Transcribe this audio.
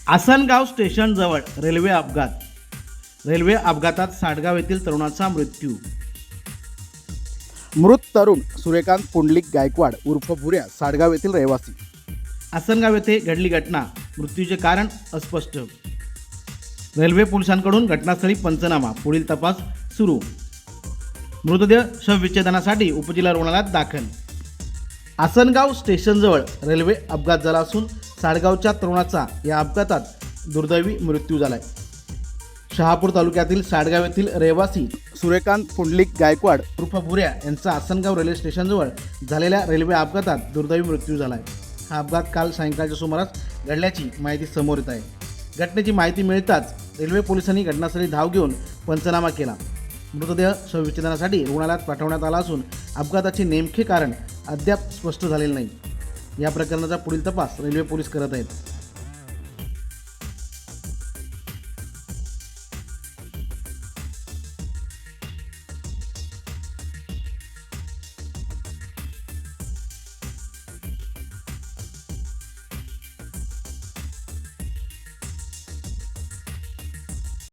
Asangaon स्टेशनजवळ railway अपघात. Railway अपघातात साडगाव येथील तरुणाचा मृत्यू. मृत तरुण सूर्यकांत पुंडलिक गायकवाड उर्फ भुऱ्या, साडगाव येथील रहिवासी. आसनगाव येथे घडली घटना. मृत्यूचे कारण अस्पष्ट. रेल्वे पोलिसांकडून घटनास्थळी पंचनामा, पुढील तपास सुरू. मृतदेह शवविच्छेदनासाठी उपजिल्हा रुग्णालयात दाखल. आसनगाव स्टेशनजवळ रेल्वे अपघात झाला असून साडगावच्या तरुणाचा या अपघातात दुर्दैवी मृत्यू झालाय. शहापूर तालुक्यातील साडगाव येथील रहिवासी सूर्यकांत पुंडलिक गायकवाड उर्फ भुऱ्या यांचा आसनगाव रेल्वे स्टेशनजवळ झालेल्या रेल्वे अपघातात दुर्दैवी मृत्यू झालाय. हा अपघात काल सायंकाळच्या सुमारास घडल्याची माहिती समोर येत आहे. घटनेची माहिती मिळताच रेल्वे पोलिसांनी घटनास्थळी धाव घेऊन पंचनामा केला. मृतदेह शवविच्छेदनासाठी रुग्णालयात पाठवण्यात आला असून अपघाताचे नेमके कारण अद्याप स्पष्ट झालेले नाही. या प्रकरणाचा पुढील तपास रेल्वे पोलीस करत आहेत.